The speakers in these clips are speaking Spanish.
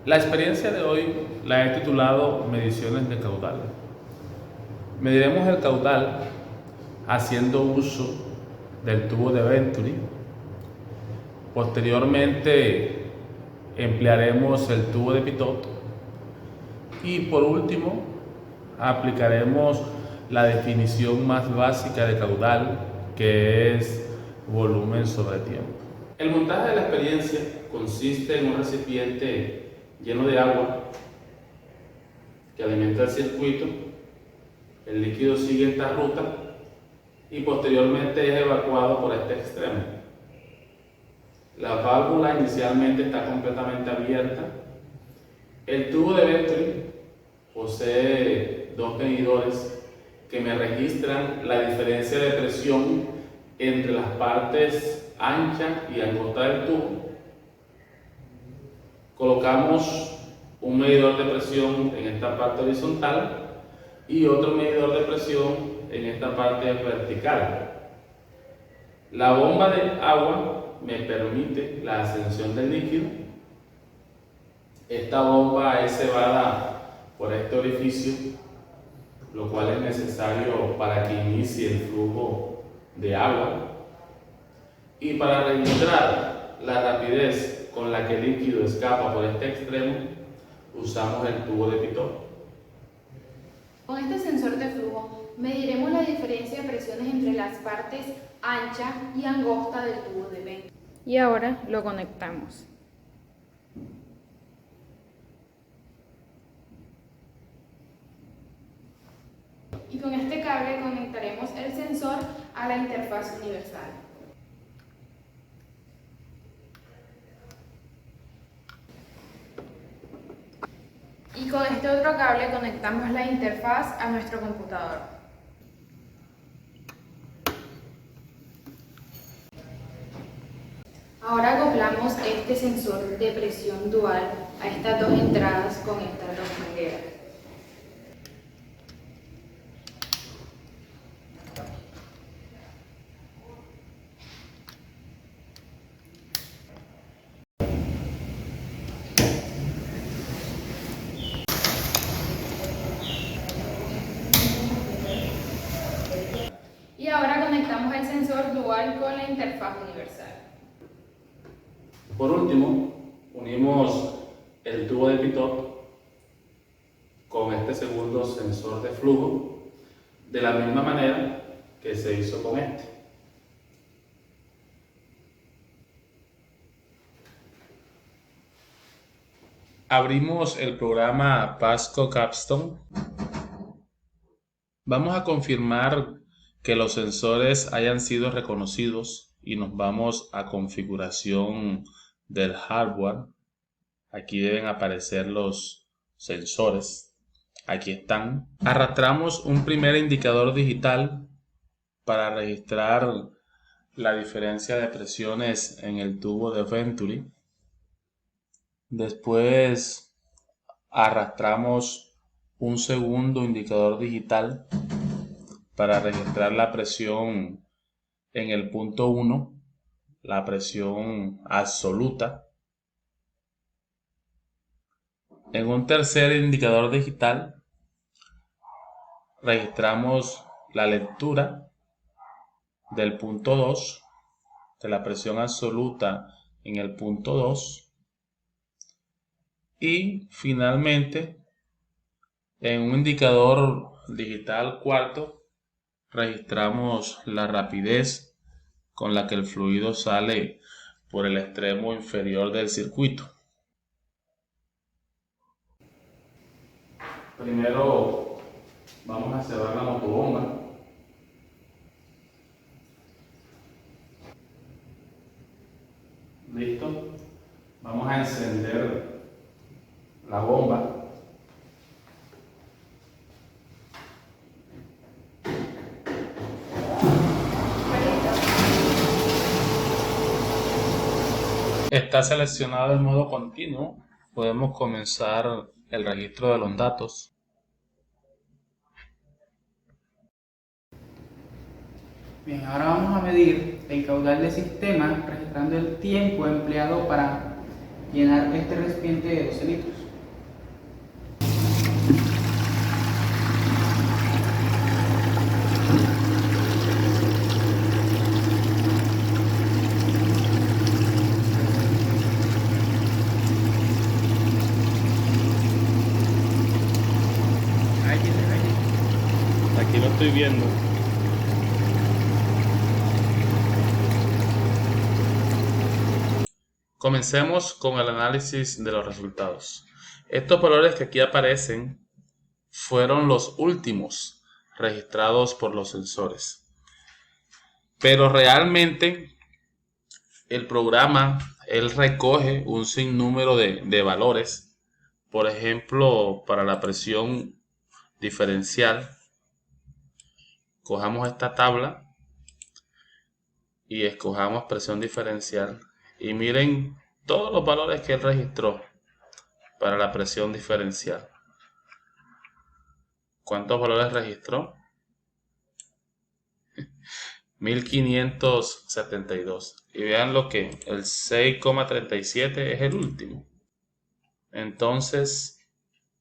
La experiencia de hoy la he titulado Mediciones de caudal. Mediremos el caudal haciendo uso del tubo de Venturi. Posteriormente emplearemos el tubo de Pitot y por último aplicaremos la definición más básica de caudal, que es volumen sobre tiempo. El montaje de la experiencia consiste en un recipiente lleno de agua que alimenta el circuito. El líquido sigue esta ruta y posteriormente es evacuado por este extremo. La válvula inicialmente está completamente abierta. El tubo de Venturi posee dos medidores que me registran la diferencia de presión entre las partes ancha y angosta del tubo. Colocamos un medidor de presión en esta parte horizontal y otro medidor de presión en esta parte vertical. La bomba de agua me permite la ascensión del líquido. Esta bomba es cebada por este orificio, lo cual es necesario para que inicie el flujo de agua. Y para registrar la rapidez con la que el líquido escapa por este extremo, usamos el tubo de Pitot. Con este sensor de flujo mediremos la diferencia de presiones entre las partes ancha y angosta del tubo de Venturi. Y ahora lo conectamos. Y con este cable conectaremos el sensor a la interfaz universal. Y con este otro cable conectamos la interfaz a nuestro computador. Ahora acoplamos este sensor de presión dual a estas dos entradas con estas dos mangueras. Y ahora conectamos el sensor dual con la interfaz universal. Por último, unimos el tubo de Pitot con este segundo sensor de flujo de la misma manera que se hizo con este. Abrimos el programa Pasco Capstone. Vamos a confirmar que los sensores hayan sido reconocidos y nos vamos a configuración del hardware. Aquí deben aparecer los sensores. Aquí están. Arrastramos un primer indicador digital para registrar la diferencia de presiones en el tubo de Venturi. Después arrastramos un segundo indicador digital para registrar la presión en el punto 1, la presión absoluta. En un tercer indicador digital registramos la lectura del punto 2, de la presión absoluta en el punto 2. Y finalmente, en un indicador digital cuarto, registramos la rapidez con la que el fluido sale por el extremo inferior del circuito. Primero vamos a cerrar la motobomba. ¿Listo? Vamos a encender la bomba. Está seleccionado el modo continuo. Podemos comenzar el registro de los datos. Bien, ahora vamos a medir el caudal del sistema registrando el tiempo empleado para llenar este recipiente de 12 litros. Aquí lo estoy viendo. Comencemos con el análisis de los resultados. Estos valores que aquí aparecen fueron los últimos registrados por los sensores. Pero realmente el programa, él recoge un sinnúmero de valores. Por ejemplo, para la presión diferencial, cojamos esta tabla y escojamos presión diferencial y miren todos los valores que él registró para la presión diferencial. ¿Cuántos valores registró? 1572. Y vean lo que el 6,37 es el último. Entonces,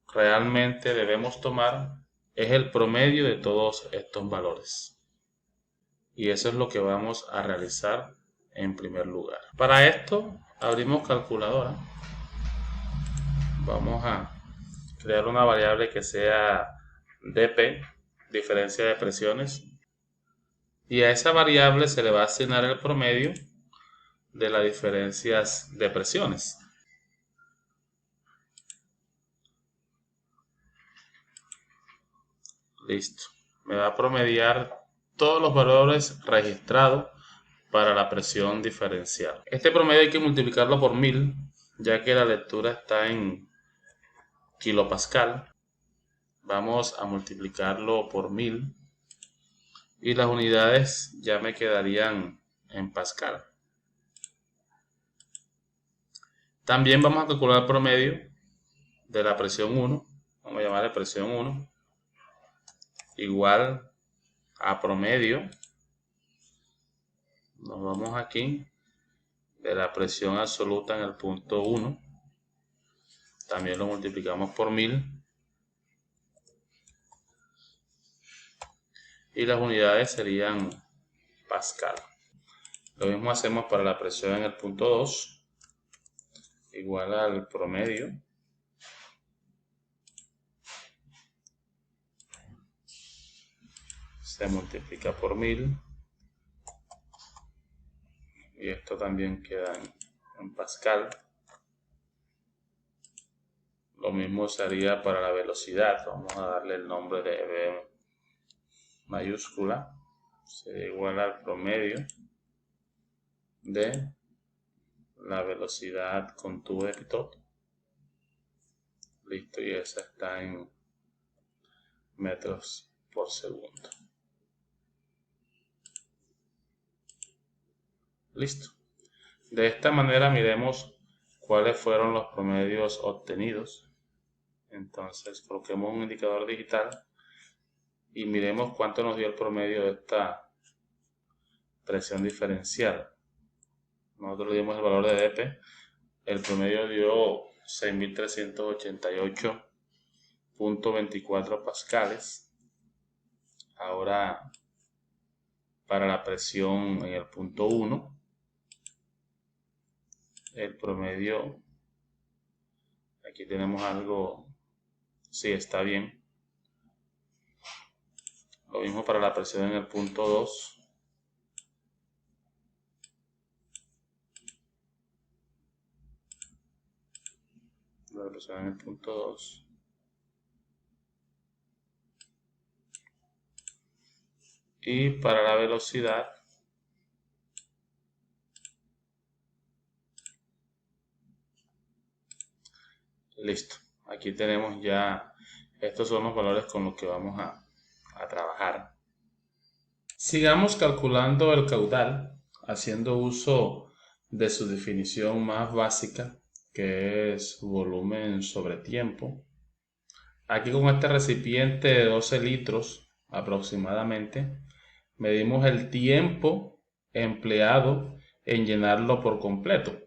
realmente debemos tomar es el promedio de todos estos valores. Y eso es lo que vamos a realizar en primer lugar. Para esto, abrimos calculadora. Vamos a crear una variable que sea dP, diferencia de presiones. Y a esa variable se le va a asignar el promedio de las diferencias de presiones. Listo. Me va a promediar todos los valores registrados para la presión diferencial. Este promedio hay que multiplicarlo por 1000, ya que la lectura está en kilopascal. Vamos a multiplicarlo por 1000 y las unidades ya me quedarían en pascal. También vamos a calcular el promedio de la presión 1. Vamos a llamarle presión 1 igual a promedio. Nos vamos aquí de la presión absoluta en el punto 1. También lo multiplicamos por 1000. Y las unidades serían pascal. Lo mismo hacemos para la presión en el punto 2. Igual al promedio. Se multiplica por 1000. Y esto también queda en pascal. Lo mismo sería para la velocidad. Vamos a darle el nombre de V mayúscula. Sería igual al promedio de la velocidad con tubo de pitot. Listo, y esa está en metros por segundo. Listo. De esta manera miremos cuáles fueron los promedios obtenidos. Entonces coloquemos un indicador digital y miremos cuánto nos dio el promedio de esta presión diferencial. Nosotros le dimos el valor de dP. El promedio dio 6388.24 pascales. Ahora, para la presión en el punto 1, el promedio, aquí tenemos algo, sí, está bien. Lo mismo para la presión en el punto 2. La presión en el punto 2. Y para la velocidad, listo. Aquí tenemos ya, estos son los valores con los que vamos a trabajar. Sigamos calculando el caudal, haciendo uso de su definición más básica, que es volumen sobre tiempo. Aquí con este recipiente de 12 litros aproximadamente, medimos el tiempo empleado en llenarlo por completo.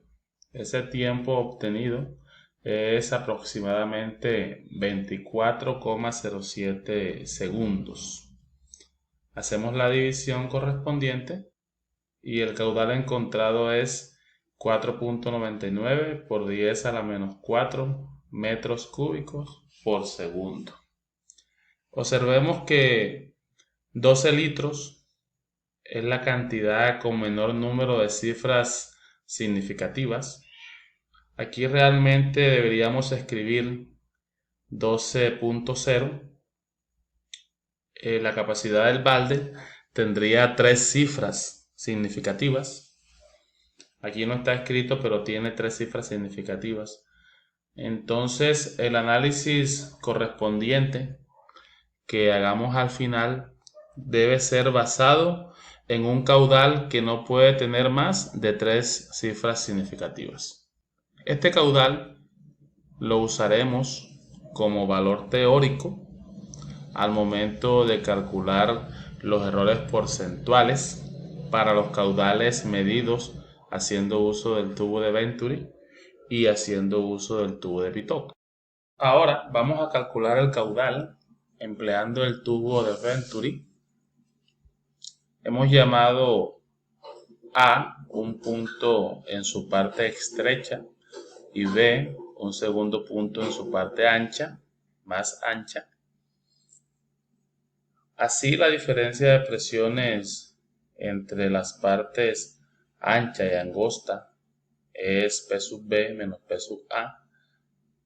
Ese tiempo obtenido es aproximadamente 24,07 segundos. Hacemos la división correspondiente y el caudal encontrado es 4,99 por 10 a la menos 4 metros cúbicos por segundo. Observemos que 12 litros es la cantidad con menor número de cifras significativas. Aquí realmente deberíamos escribir 12.0. La capacidad del balde tendría 3 cifras significativas. Aquí no está escrito, pero tiene 3 cifras significativas. Entonces, el análisis correspondiente que hagamos al final debe ser basado en un caudal que no puede tener más de 3 cifras significativas. Este caudal lo usaremos como valor teórico al momento de calcular los errores porcentuales para los caudales medidos haciendo uso del tubo de Venturi y haciendo uso del tubo de Pitot. Ahora vamos a calcular el caudal empleando el tubo de Venturi. Hemos llamado A un punto en su parte estrecha y B un segundo punto en su parte ancha, más ancha. Así la diferencia de presiones entre las partes ancha y angosta es P sub B menos P sub A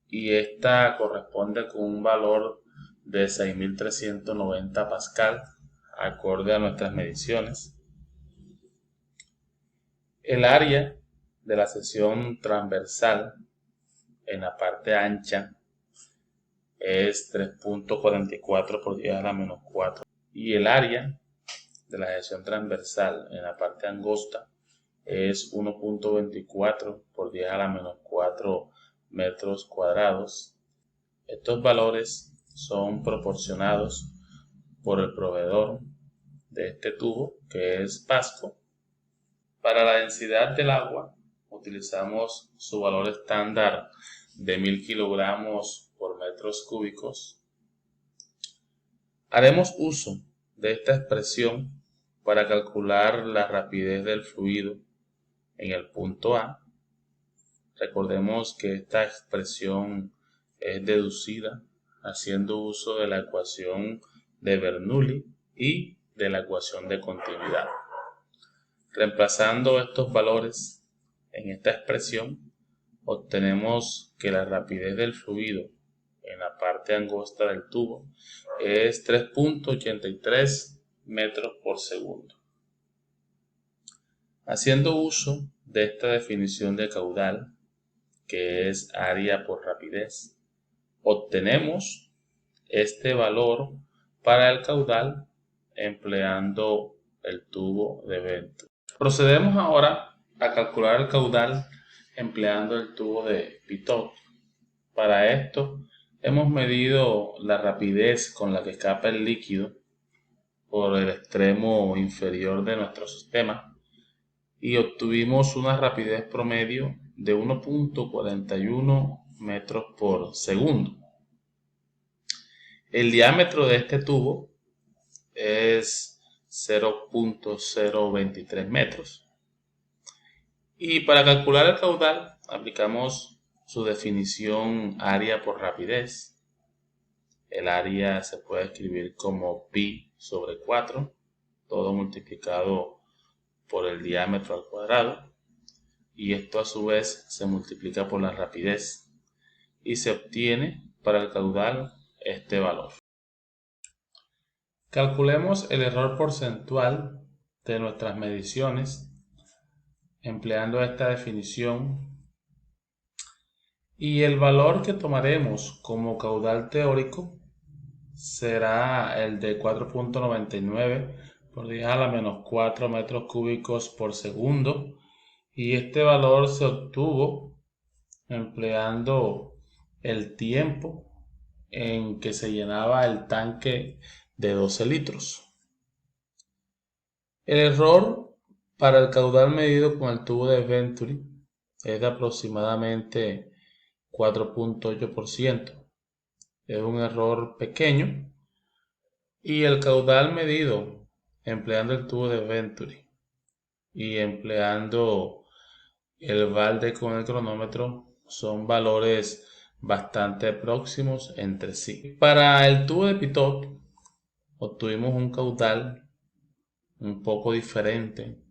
y esta corresponde con un valor de 6.390 pascal acorde a nuestras mediciones. El área de la sección transversal en la parte ancha es 3.44 por 10 a la menos 4 y el área de la sección transversal en la parte angosta es 1.24 por 10 a la menos 4 metros cuadrados. Estos valores son proporcionados por el proveedor de este tubo, que es Pasco. Para la densidad del agua utilizamos su valor estándar de 1000 kilogramos por metros cúbicos. Haremos uso de esta expresión para calcular la rapidez del fluido en el punto A. Recordemos que esta expresión es deducida haciendo uso de la ecuación de Bernoulli y de la ecuación de continuidad. Reemplazando estos valores en esta expresión, obtenemos que la rapidez del fluido en la parte angosta del tubo es 3.83 metros por segundo. Haciendo uso de esta definición de caudal, que es área por rapidez, obtenemos este valor para el caudal empleando el tubo de Venturi. Procedemos ahora a calcular el caudal empleando el tubo de Pitot. Para esto hemos medido la rapidez con la que escapa el líquido por el extremo inferior de nuestro sistema y obtuvimos una rapidez promedio de 1.41 metros por segundo. El diámetro de este tubo es 0.023 metros. Y para calcular el caudal aplicamos su definición área por rapidez. El área se puede escribir como pi sobre 4, todo multiplicado por el diámetro al cuadrado. Y esto a su vez se multiplica por la rapidez y se obtiene para el caudal este valor. Calculemos el error porcentual de nuestras mediciones empleando esta definición y el valor que tomaremos como caudal teórico será el de 4.99 por 10 a la menos 4 metros cúbicos por segundo y este valor se obtuvo empleando el tiempo en que se llenaba el tanque de 12 litros. El error para el caudal medido con el tubo de Venturi es de aproximadamente 4.8%. Es un error pequeño. Y el caudal medido empleando el tubo de Venturi y empleando el balde con el cronómetro son valores bastante próximos entre sí. Para el tubo de Pitot obtuvimos un caudal un poco diferente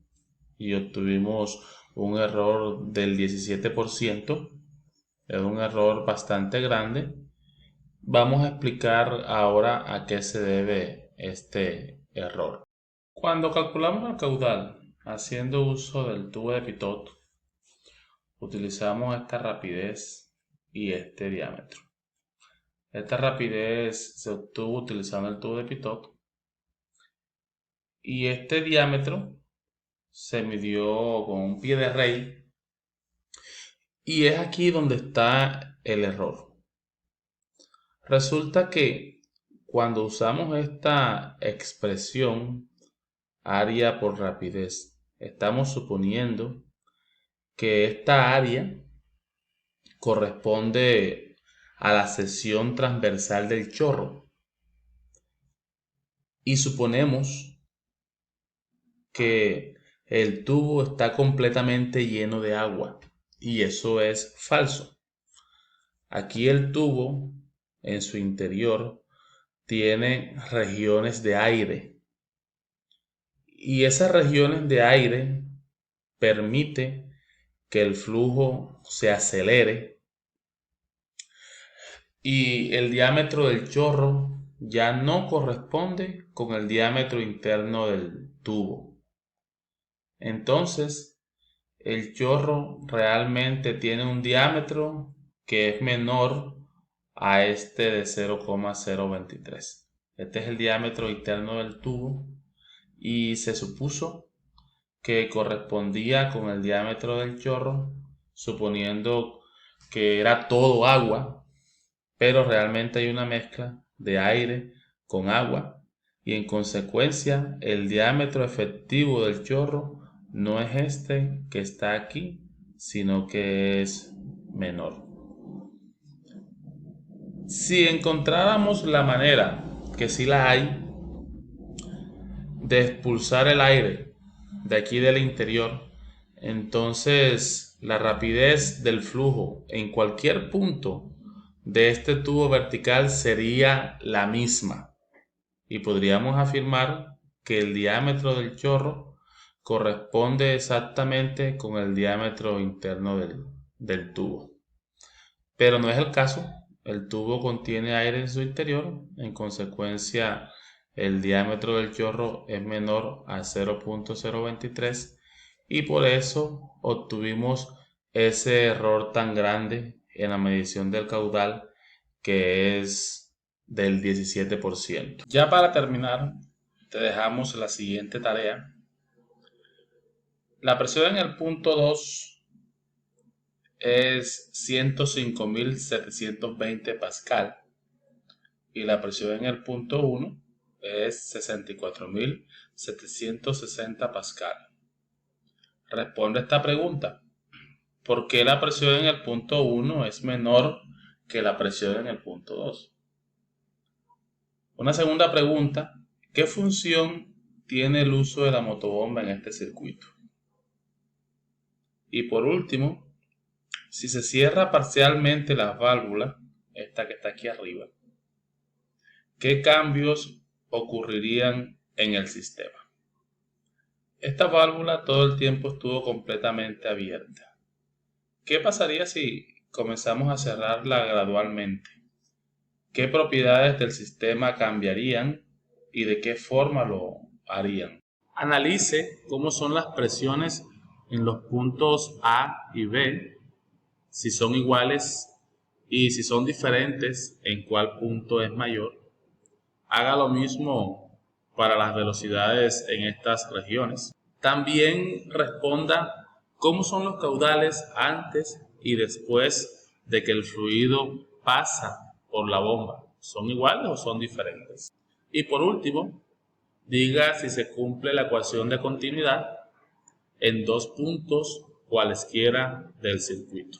y obtuvimos un error del 17%. Es un error bastante grande. Vamos a explicar ahora a qué se debe este error. Cuando calculamos el caudal haciendo uso del tubo de Pitot, utilizamos esta rapidez y este diámetro. Esta rapidez se obtuvo utilizando el tubo de Pitot y este diámetro se midió con un pie de rey, y es aquí donde está el error. Resulta que cuando usamos esta expresión área por rapidez, estamos suponiendo que esta área corresponde a la sección transversal del chorro y suponemos que el tubo está completamente lleno de agua, y eso es falso. Aquí el tubo en su interior tiene regiones de aire, y esas regiones de aire permite que el flujo se acelere y el diámetro del chorro ya no corresponde con el diámetro interno del tubo. Entonces, el chorro realmente tiene un diámetro que es menor a este de 0,023. Este es el diámetro interno del tubo y se supuso que correspondía con el diámetro del chorro, suponiendo que era todo agua, pero realmente hay una mezcla de aire con agua y en consecuencia el diámetro efectivo del chorro no es este que está aquí, sino que es menor. Si encontráramos la manera, que sí la hay, de expulsar el aire de aquí del interior, entonces la rapidez del flujo en cualquier punto de este tubo vertical sería la misma y podríamos afirmar que el diámetro del chorro corresponde exactamente con el diámetro interno del tubo. Pero no es el caso. El tubo contiene aire en su interior, en consecuencia el diámetro del chorro es menor a 0.023 y por eso obtuvimos ese error tan grande en la medición del caudal, que es del 17%. Ya para terminar, te dejamos la siguiente tarea. La presión en el punto 2 es 105.720 pascal y la presión en el punto 1 es 64.760 pascal. Responde esta pregunta: ¿por qué la presión en el punto 1 es menor que la presión en el punto 2? Una segunda pregunta: ¿qué función tiene el uso de la motobomba en este circuito? Y por último, si se cierra parcialmente la válvula, esta que está aquí arriba, ¿qué cambios ocurrirían en el sistema? Esta válvula todo el tiempo estuvo completamente abierta. ¿Qué pasaría si comenzamos a cerrarla gradualmente? ¿Qué propiedades del sistema cambiarían y de qué forma lo harían? Analice cómo son las presiones en los puntos A y B, si son iguales y si son diferentes, en cuál punto es mayor. Haga lo mismo para las velocidades en estas regiones. También responda cómo son los caudales antes y después de que el fluido pasa por la bomba. ¿Son iguales o son diferentes? Y por último, diga si se cumple la ecuación de continuidad en dos puntos cualesquiera del circuito.